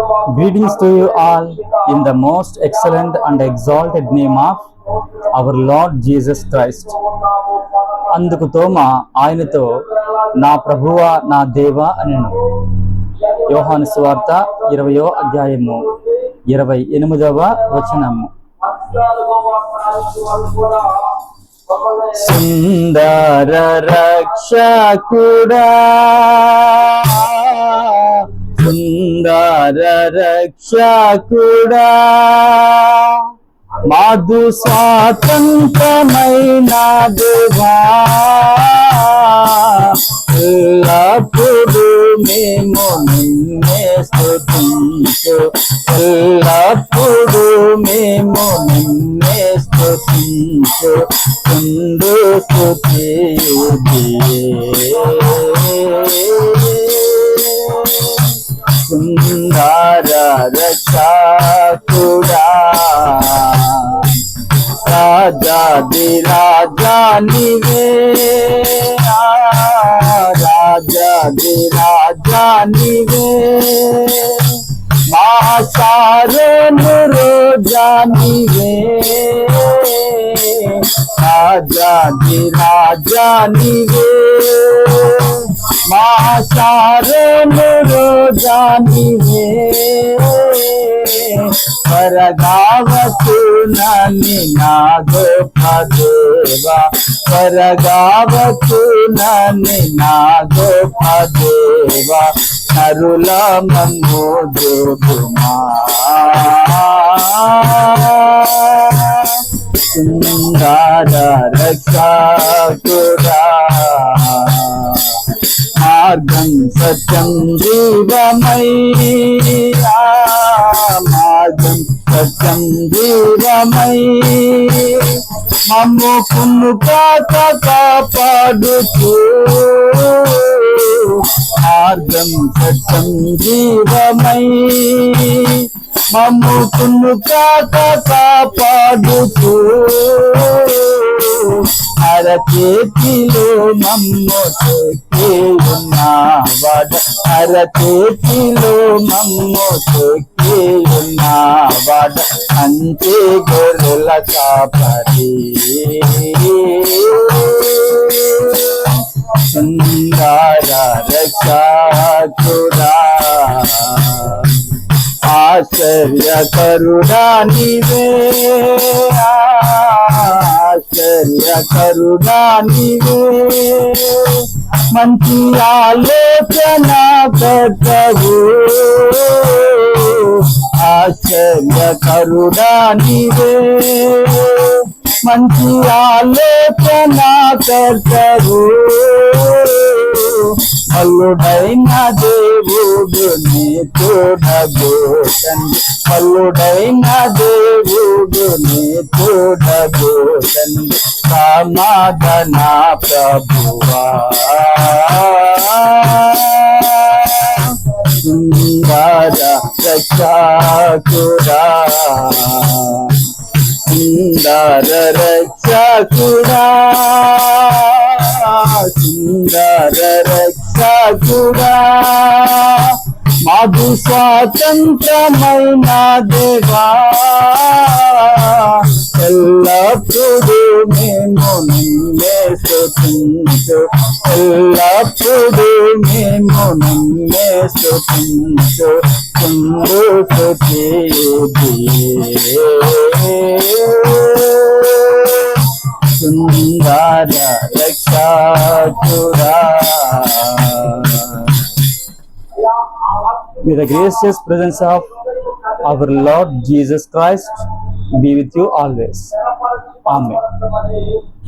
Greetings to you all in the most excellent and exalted name of our Lord Jesus Christ. అందుకు తోమా ఆయనతో, నా ప్రభువా నా దేవా అనెను. యోహాను సువార్త 20వ అధ్యాయము 28వ వచనము. సుందర రక్షకుడా, సుందర రక్షకుడా, మాధు స్వాతంత్రమైన దేవా, ఎల్లప్పుడు మేము నిన్నే స్తుతించు, ఎల్లప్పుడు మేము నిన్నే స్తుతించు, కుండు సుందర రక్షకుడా, రాజాదిరాజా నీవే, రాజాదిరాజా నీవే, మా సారెను రోజా నీవే, రాజాదిరాజా నీవే, మా సారెను రోజా నీవే, పరగావతు నని నా గొప్ప దేవా, పరగావతు నని నా గొప్ప దేవా, నరుల మన్ను జోగుమా, సుందర రక్షకుడా, మార్గం సత్యం జీవమయ్యా, మార్గం సత్యం జీవమై, మమ్ము పున్ను కాపాడుతూ, మార్గం సత్యం జీవమై, మమ్ము పున్ను కాపాడుతూ, అరచేతిలో మమ్ము చెక్కి ఉన్నవాడ, అరచేతిలో మమ్ము చెక్కి ఉన్నవాడ, అంతే గొర్రెల కాపరి, సుందర రక్షకుడా, ఆశ్చర్యకరుడా నీవే, ఆశ్చర్యకరుడా నీవే, మంచి ఆలోచన కర్తవు, ఆశ్చర్యకరుడా నీవే, మంచి ఆలోచన కర్తవు, మల్లుడైన దేవుడు నీ తోడబోతండి, మల్లుడైన దేవుడు నీ తోడబోతండి, సమాధాన ప్రభువా, సుందర రక్షకుడా, సుందర రక్షకుడా, సుందర రక్షకుడా, మాధు స్వాతంత్రమైన దేవా, ఎల్లప్పుడు మేము నిన్నే స్తుతించు, ఎల్లప్పుడు మేము నిన్నే స్తుతించు, కుండు సుందర రక్షకుడా. May the gracious presence of our Lord Jesus Christ be with you always. Amen.